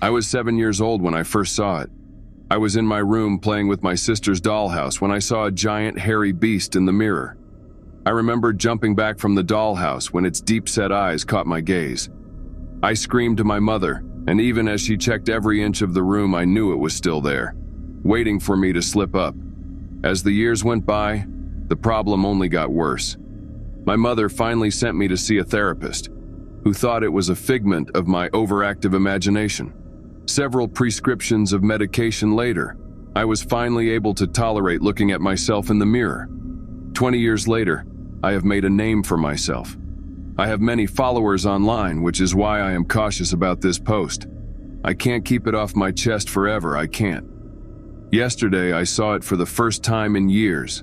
I was 7 years old when I first saw it. I was in my room playing with my sister's dollhouse when I saw a giant hairy beast in the mirror. I remember jumping back from the dollhouse when its deep-set eyes caught my gaze. I screamed to my mother, and even as she checked every inch of the room, I knew it was still there, waiting for me to slip up. As the years went by, the problem only got worse. My mother finally sent me to see a therapist, who thought it was a figment of my overactive imagination. Several prescriptions of medication later, I was finally able to tolerate looking at myself in the mirror. 20 years later, I have made a name for myself. I have many followers online, which is why I am cautious about this post. I can't keep it off my chest forever, I can't. Yesterday, I saw it for the first time in years.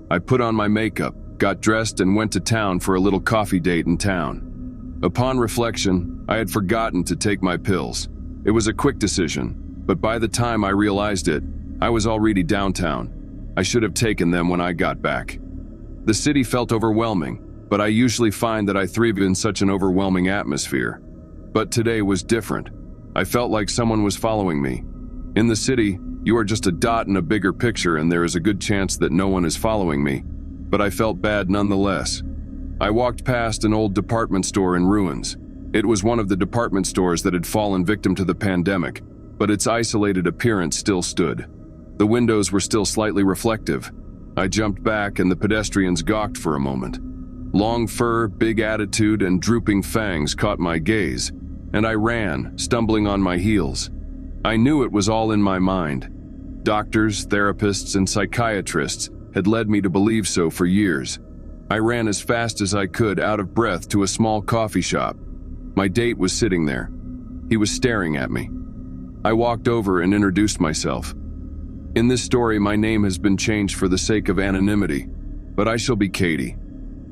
I put on my makeup, got dressed, and went to town for a little coffee date in town. Upon reflection, I had forgotten to take my pills. It was a quick decision, but by the time I realized it, I was already downtown. I should have taken them when I got back. The city felt overwhelming, but I usually find that I thrive in such an overwhelming atmosphere. But today was different. I felt like someone was following me. In the city, you are just a dot in a bigger picture, and there is a good chance that no one is following me. But I felt bad nonetheless. I walked past an old department store in ruins. It was one of the department stores that had fallen victim to the pandemic, but its isolated appearance still stood. The windows were still slightly reflective. I jumped back, and the pedestrians gawked for a moment. Long fur, big attitude, and drooping fangs caught my gaze, and I ran, stumbling on my heels. I knew it was all in my mind. Doctors, therapists, and psychiatrists had led me to believe so for years. I ran as fast as I could, out of breath, to a small coffee shop. My date was sitting there. He was staring at me. I walked over and introduced myself. In this story, my name has been changed for the sake of anonymity, but I shall be Katie.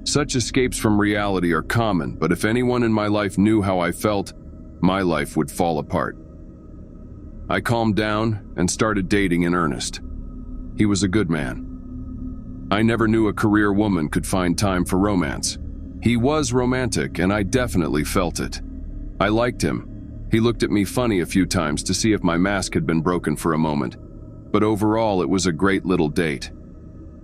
Such escapes from reality are common, but if anyone in my life knew how I felt, my life would fall apart. I calmed down and started dating in earnest. He was a good man. I never knew a career woman could find time for romance. He was romantic, and I definitely felt it. I liked him. He looked at me funny a few times to see if my mask had been broken for a moment. But overall, it was a great little date.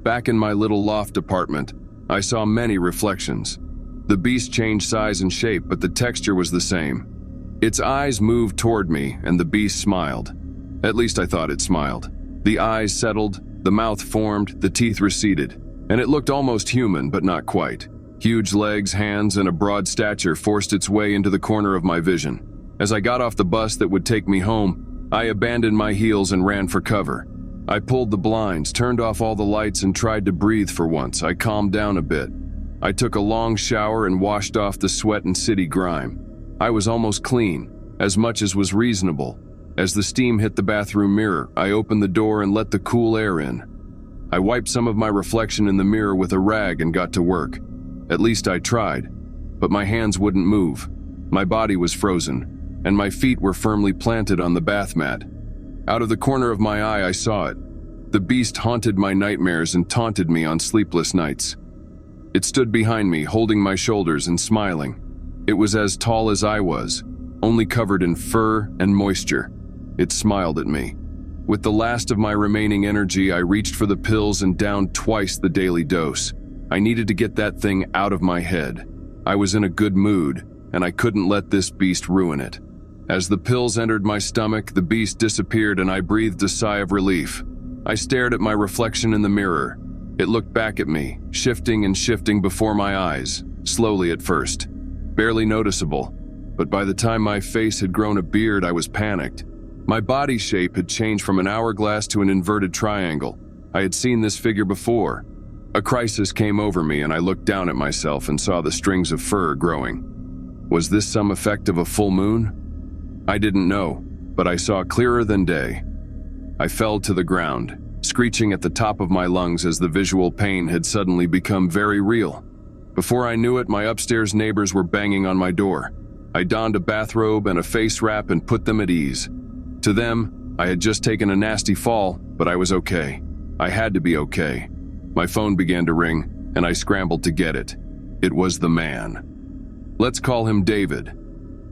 Back in my little loft apartment, I saw many reflections. The beast changed size and shape, but the texture was the same. Its eyes moved toward me, and the beast smiled. At least I thought it smiled. The eyes settled, the mouth formed, the teeth receded, and it looked almost human, but not quite. Huge legs, hands, and a broad stature forced its way into the corner of my vision. As I got off the bus that would take me home, I abandoned my heels and ran for cover. I pulled the blinds, turned off all the lights, and tried to breathe for once. I calmed down a bit. I took a long shower and washed off the sweat and city grime. I was almost clean, as much as was reasonable. As the steam hit the bathroom mirror, I opened the door and let the cool air in. I wiped some of my reflection in the mirror with a rag and got to work. At least I tried, but my hands wouldn't move. My body was frozen, and my feet were firmly planted on the bath mat. Out of the corner of my eye, I saw it. The beast haunted my nightmares and taunted me on sleepless nights. It stood behind me, holding my shoulders and smiling. It was as tall as I was, only covered in fur and moisture. It smiled at me. With the last of my remaining energy, I reached for the pills and downed twice the daily dose. I needed to get that thing out of my head. I was in a good mood, and I couldn't let this beast ruin it. As the pills entered my stomach, the beast disappeared, and I breathed a sigh of relief. I stared at my reflection in the mirror. It looked back at me, shifting and shifting before my eyes, slowly at first, barely noticeable. But by the time my face had grown a beard, I was panicked. My body shape had changed from an hourglass to an inverted triangle. I had seen this figure before. A crisis came over me, and I looked down at myself and saw the strings of fur growing. Was this some effect of a full moon? I didn't know, but I saw clearer than day. I fell to the ground, screeching at the top of my lungs as the visual pain had suddenly become very real. Before I knew it, my upstairs neighbors were banging on my door. I donned a bathrobe and a face wrap and put them at ease. To them, I had just taken a nasty fall, but I was okay. I had to be okay. My phone began to ring, and I scrambled to get it. It was the man. Let's call him David.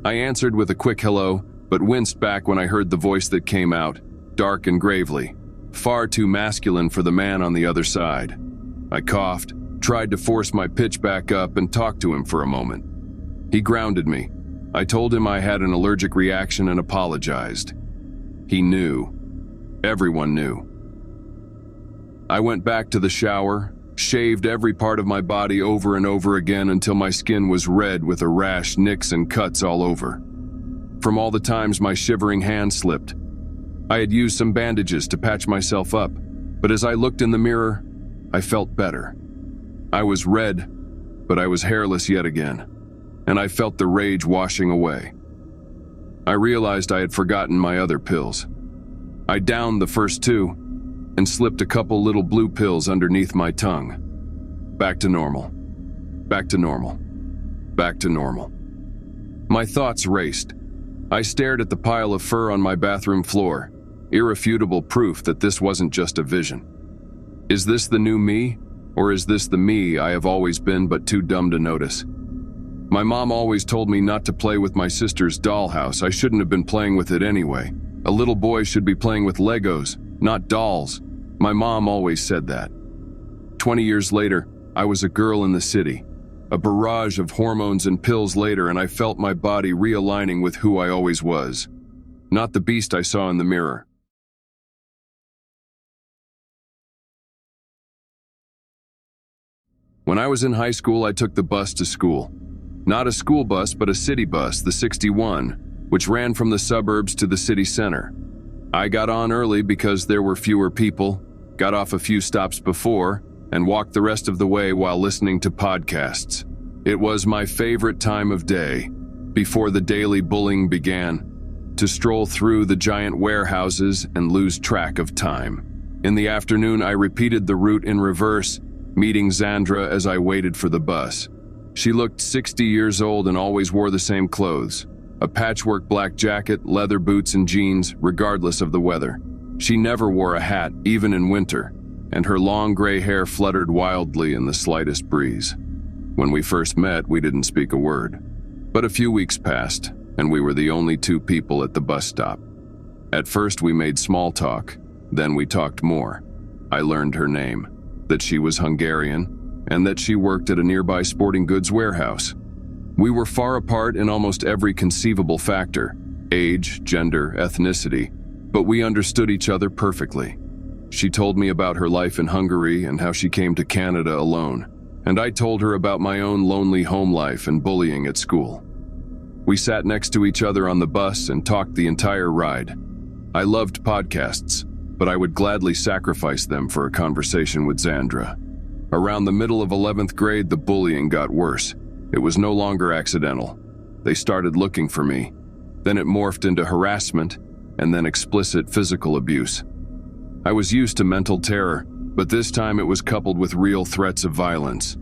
I answered with a quick hello, but winced back when I heard the voice that came out, dark and gravely, far too masculine for the man on the other side. I coughed, tried to force my pitch back up and talked to him for a moment. He grounded me. I told him I had an allergic reaction and apologized. He knew. Everyone knew. I went back to the shower, shaved every part of my body over and over again until my skin was red with a rash, nicks, and cuts all over. From all the times my shivering hand slipped, I had used some bandages to patch myself up, but as I looked in the mirror, I felt better. I was red, but I was hairless yet again, and I felt the rage washing away. I realized I had forgotten my other pills. I downed the first two and slipped a couple little blue pills underneath my tongue. Back to normal. Back to normal. Back to normal. My thoughts raced. I stared at the pile of fur on my bathroom floor, irrefutable proof that this wasn't just a vision. Is this the new me, or is this the me I have always been but too dumb to notice? My mom always told me not to play with my sister's dollhouse. I shouldn't have been playing with it anyway. A little boy should be playing with Legos, not dolls. My mom always said that. 20 years later, I was a girl in the city. A barrage of hormones and pills later, and I felt my body realigning with who I always was. Not the beast I saw in the mirror. When I was in high school, I took the bus to school. Not a school bus, but a city bus, the 61, which ran from the suburbs to the city center. I got on early because there were fewer people, got off a few stops before, and walked the rest of the way while listening to podcasts. It was my favorite time of day, before the daily bullying began, to stroll through the giant warehouses and lose track of time. In the afternoon, I repeated the route in reverse, meeting Xandra as I waited for the bus. She looked 60 years old and always wore the same clothes. A patchwork black jacket, leather boots, and jeans, regardless of the weather. She never wore a hat, even in winter, and her long gray hair fluttered wildly in the slightest breeze. When we first met, we didn't speak a word. But a few weeks passed, and we were the only two people at the bus stop. At first, we made small talk, then we talked more. I learned her name, that she was Hungarian, and that she worked at a nearby sporting goods warehouse. We were far apart in almost every conceivable factor, age, gender, ethnicity, but we understood each other perfectly. She told me about her life in Hungary and how she came to Canada alone, and I told her about my own lonely home life and bullying at school. We sat next to each other on the bus and talked the entire ride. I loved podcasts, but I would gladly sacrifice them for a conversation with Xandra. Around the middle of 11th grade, the bullying got worse. It was no longer accidental. They started looking for me. Then it morphed into harassment, and then explicit physical abuse. I was used to mental terror, but this time it was coupled with real threats of violence.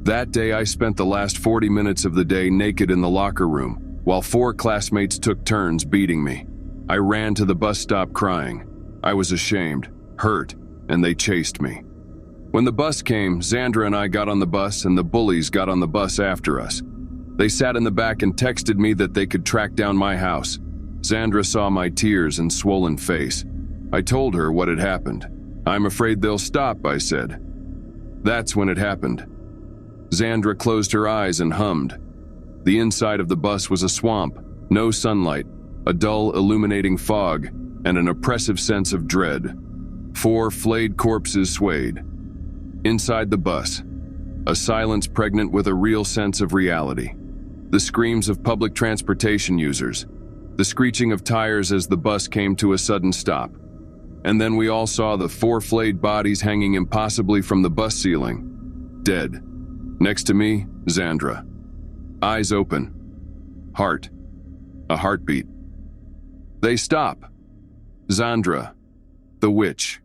That day, I spent the last 40 minutes of the day naked in the locker room, while 4 classmates took turns beating me. I ran to the bus stop crying. I was ashamed, hurt, and they chased me. When the bus came, Xandra and I got on the bus, and the bullies got on the bus after us. They sat in the back and texted me that they could track down my house. Xandra saw my tears and swollen face. I told her what had happened. "I'm afraid they'll stop," I said. That's when it happened. Xandra closed her eyes and hummed. The inside of the bus was a swamp, no sunlight, a dull, illuminating fog, and an oppressive sense of dread. 4 flayed corpses swayed. Inside the bus, a silence pregnant with a real sense of reality. The screams of public transportation users, the screeching of tires as the bus came to a sudden stop. And then we all saw the 4 flayed bodies hanging impossibly from the bus ceiling, dead. Next to me, Xandra. Eyes open. Heart. A heartbeat. They stop. Xandra. The witch.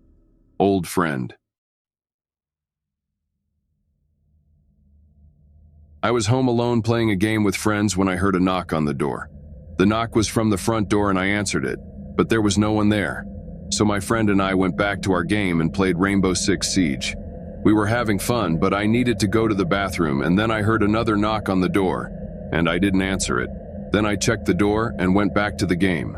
Old friend. I was home alone playing a game with friends when I heard a knock on the door. The knock was from the front door and I answered it, but there was no one there. So my friend and I went back to our game and played Rainbow Six Siege. We were having fun, but I needed to go to the bathroom, and then I heard another knock on the door, and I didn't answer it. Then I checked the door and went back to the game.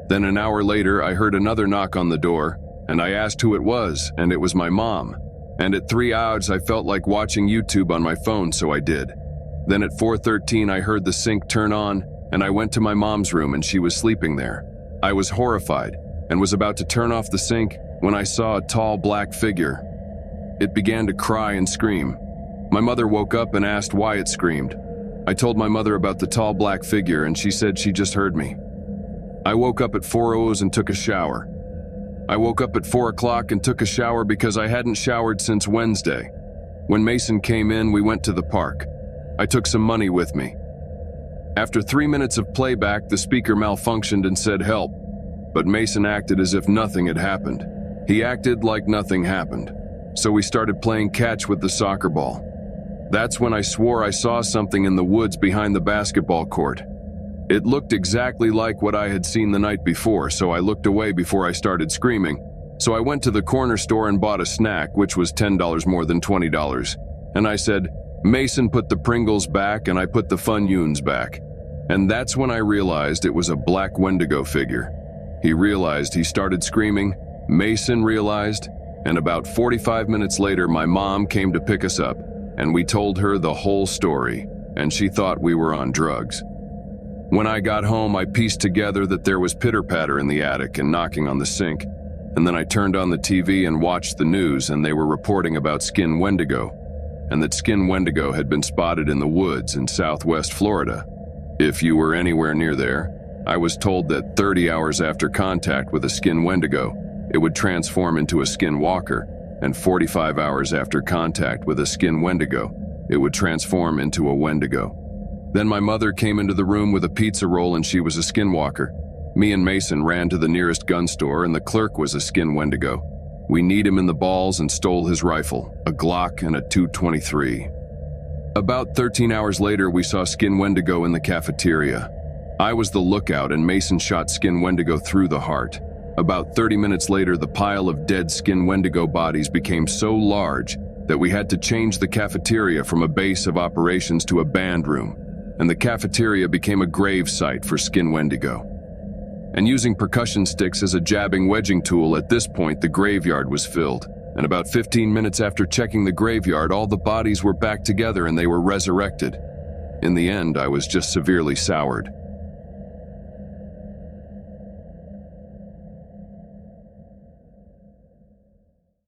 Then an hour later, I heard another knock on the door, and I asked who it was, and it was my mom. And at 3 hours, I felt like watching YouTube on my phone, so I did. Then at 4:13, I heard the sink turn on, and I went to my mom's room and she was sleeping there. I was horrified and was about to turn off the sink when I saw a tall black figure. It began to cry and scream. My mother woke up and asked why it screamed. I told my mother about the tall black figure and she said she just heard me. I woke up at 4:00 and took a shower. I woke up at 4 o'clock and took a shower because I hadn't showered since Wednesday. When Mason came in, we went to the park. I took some money with me. After 3 minutes of playback, the speaker malfunctioned and said help, but Mason acted as if nothing had happened. He acted like nothing happened. So we started playing catch with the soccer ball. That's when I swore I saw something in the woods behind the basketball court. It looked exactly like what I had seen the night before, so I looked away before I started screaming. So I went to the corner store and bought a snack, which was $10 more than $20. And I said, Mason put the Pringles back and I put the Funyuns back. And that's when I realized it was a black Wendigo figure. He realized, he started screaming, Mason realized, and about 45 minutes later my mom came to pick us up, and we told her the whole story, and she thought we were on drugs. When I got home, I pieced together that there was pitter-patter in the attic and knocking on the sink, and then I turned on the TV and watched the news, and they were reporting about skin Wendigo, and that skin Wendigo had been spotted in the woods in southwest Florida. If you were anywhere near there, I was told that 30 hours after contact with a skin Wendigo, it would transform into a skin walker, and 45 hours after contact with a skin Wendigo, it would transform into a Wendigo. Then my mother came into the room with a pizza roll and she was a skinwalker. Me and Mason ran to the nearest gun store and the clerk was a skin Wendigo. We kneed him in the balls and stole his rifle, a Glock and a .223. About 13 hours later, we saw skin Wendigo in the cafeteria. I was the lookout and Mason shot skin Wendigo through the heart. About 30 minutes later, the pile of dead skin Wendigo bodies became so large that we had to change the cafeteria from a base of operations to a band room, and the cafeteria became a grave site for skin Wendigo. And using percussion sticks as a jabbing wedging tool, at this point the graveyard was filled, and about 15 minutes after checking the graveyard, all the bodies were back together and they were resurrected. In the end, I was just severely soured.